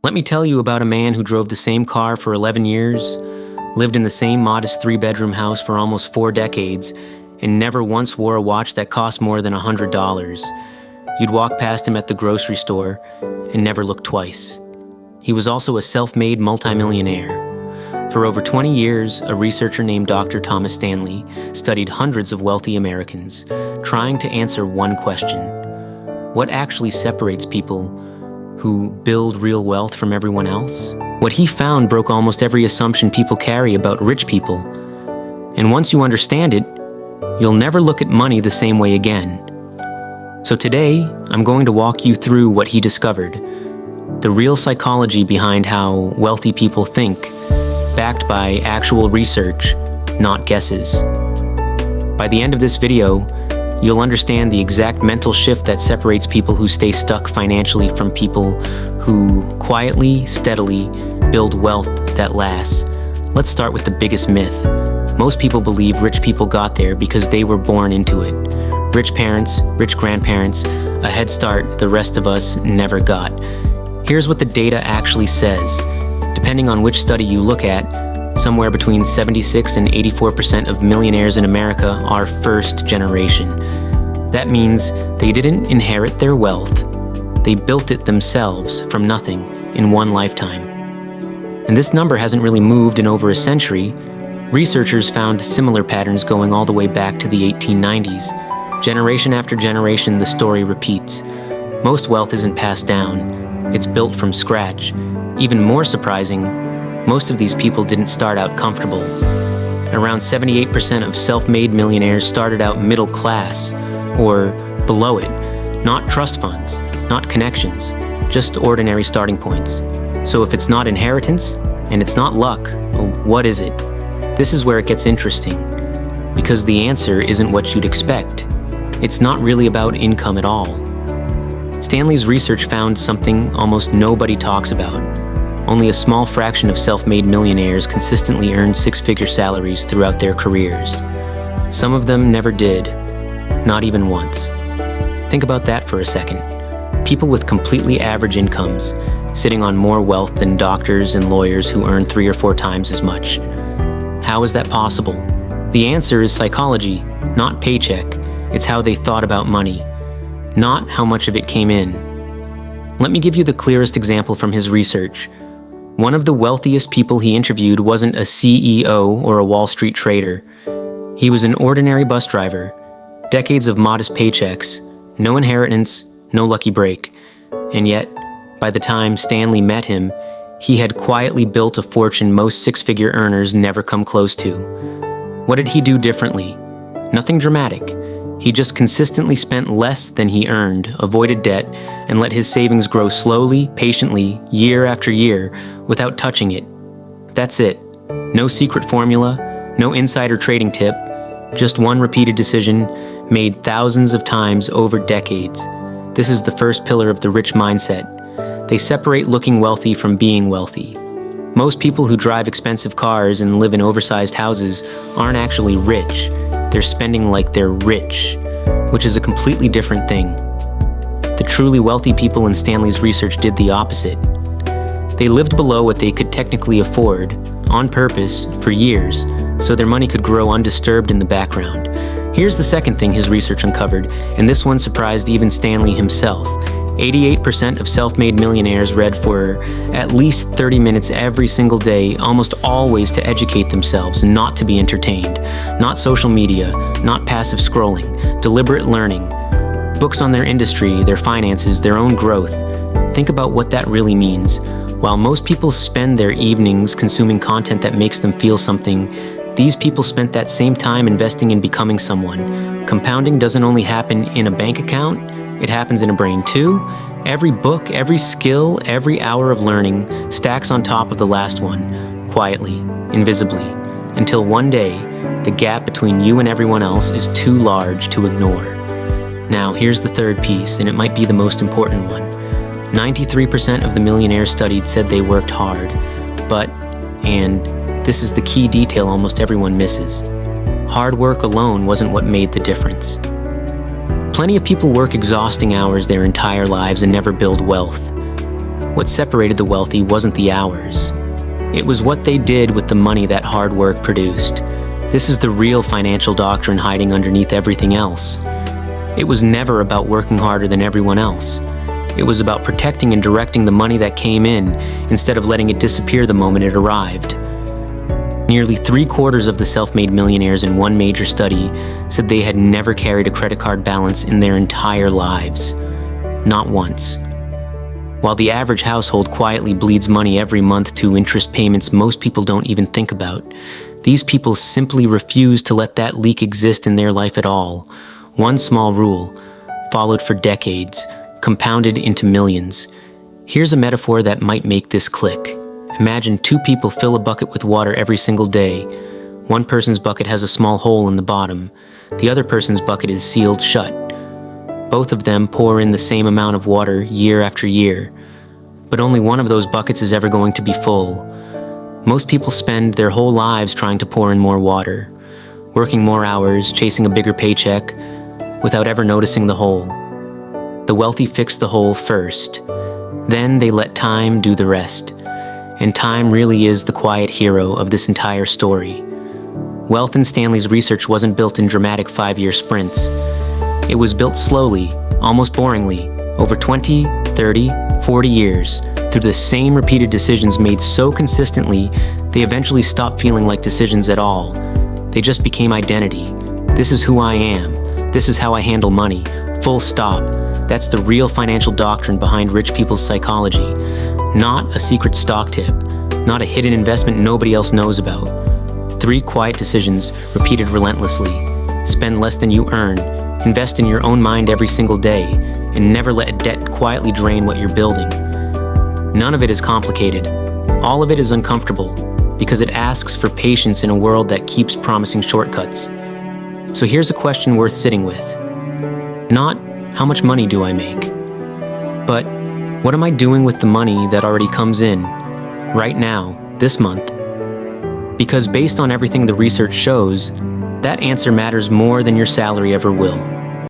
Let me tell you about a man who drove the same car for 11 years, lived in the same modest 3-bedroom house for almost 4 decades, and never once wore a watch that cost more than $100. You'd walk past him at the grocery store and never look twice. He was also a self-made multimillionaire. For over 20 years, a researcher named Dr. Thomas Stanley studied hundreds of wealthy Americans, trying to answer one question: what actually separates people who build real wealth from everyone else? What he found broke almost every assumption people carry about rich people. And once you understand it, you'll never look at money the same way again. So today, I'm going to walk you through what he discovered, the real psychology behind how wealthy people think, backed by actual research, not guesses. By the end of this video, you'll understand the exact mental shift that separates people who stay stuck financially from people who quietly, steadily build wealth that lasts. Let's start with the biggest myth. Most people believe rich people got there because they were born into it. Rich parents, rich grandparents, a head start the rest of us never got. Here's what the data actually says. Depending on which study you look at, somewhere between 76 and 84% of millionaires in America are first generation. That means they didn't inherit their wealth. They built it themselves from nothing in one lifetime. And this number hasn't really moved in over a century. Researchers found similar patterns going all the way back to the 1890s. Generation after generation, the story repeats. Most wealth isn't passed down. It's built from scratch. Even more surprising, most of these people didn't start out comfortable. Around 78% of self-made millionaires started out middle class, or below it. Not trust funds, not connections, just ordinary starting points. So if it's not inheritance, and it's not luck, what is it? This is where it gets interesting, because the answer isn't what you'd expect. It's not really about income at all. Stanley's research found something almost nobody talks about. Only a small fraction of self-made millionaires consistently earn 6-figure salaries throughout their careers. Some of them never did, not even once. Think about that for a second. People with completely average incomes, sitting on more wealth than doctors and lawyers who earn 3 or 4 times as much. How is that possible? The answer is psychology, not paycheck. It's how they thought about money, not how much of it came in. Let me give you the clearest example from his research. One of the wealthiest people he interviewed wasn't a CEO or a Wall Street trader. He was an ordinary bus driver, decades of modest paychecks, no inheritance, no lucky break. And yet, by the time Stanley met him, he had quietly built a fortune most 6-figure earners never come close to. What did he do differently? Nothing dramatic. He just consistently spent less than he earned, avoided debt, and let his savings grow slowly, patiently, year after year, without touching it. That's it. No secret formula, no insider trading tip, just one repeated decision made thousands of times over decades. This is the first pillar of the rich mindset. They separate looking wealthy from being wealthy. Most people who drive expensive cars and live in oversized houses aren't actually rich. They're spending like they're rich, which is a completely different thing. The truly wealthy people in Stanley's research did the opposite. They lived below what they could technically afford, on purpose, for years, so their money could grow undisturbed in the background. Here's the second thing his research uncovered, and this one surprised even Stanley himself. 88% of self-made millionaires read for at least 30 minutes every single day, almost always to educate themselves, not to be entertained. Not social media, not passive scrolling, deliberate learning. Books on their industry, their finances, their own growth. Think about what that really means. While most people spend their evenings consuming content that makes them feel something, these people spent that same time investing in becoming someone. Compounding doesn't only happen in a bank account, it happens in a brain too. Every book, every skill, every hour of learning stacks on top of the last one, quietly, invisibly, until one day, the gap between you and everyone else is too large to ignore. Now, here's the third piece, and it might be the most important one. 93% of the millionaires studied said they worked hard, but, and this is the key detail almost everyone misses, hard work alone wasn't what made the difference. Plenty of people work exhausting hours their entire lives and never build wealth. What separated the wealthy wasn't the hours. It was what they did with the money that hard work produced. This is the real financial doctrine hiding underneath everything else. It was never about working harder than everyone else. It was about protecting and directing the money that came in instead of letting it disappear the moment it arrived. Nearly 3/4 of the self-made millionaires in one major study said they had never carried a credit card balance in their entire lives. Not once. While the average household quietly bleeds money every month to interest payments most people don't even think about, these people simply refuse to let that leak exist in their life at all. One small rule, followed for decades, compounded into millions. Here's a metaphor that might make this click. Imagine two people fill a bucket with water every single day. One person's bucket has a small hole in the bottom. The other person's bucket is sealed shut. Both of them pour in the same amount of water year after year. But only one of those buckets is ever going to be full. Most people spend their whole lives trying to pour in more water, working more hours, chasing a bigger paycheck, without ever noticing the hole. The wealthy fix the hole first. Then they let time do the rest. And time really is the quiet hero of this entire story. Wealth in Stanley's research wasn't built in dramatic 5-year sprints. It was built slowly, almost boringly, over 20, 30, 40 years, through the same repeated decisions made so consistently, they eventually stopped feeling like decisions at all. They just became identity. This is who I am. This is how I handle money. Full stop. That's the real financial doctrine behind rich people's psychology. Not a secret stock tip. Not a hidden investment nobody else knows about. 3 quiet decisions repeated relentlessly. Spend less than you earn. Invest in your own mind every single day. And never let debt quietly drain what you're building. None of it is complicated. All of it is uncomfortable because it asks for patience in a world that keeps promising shortcuts. So here's a question worth sitting with. Not, how much money do I make? But, what am I doing with the money that already comes in, right now, this month? Because based on everything the research shows, that answer matters more than your salary ever will.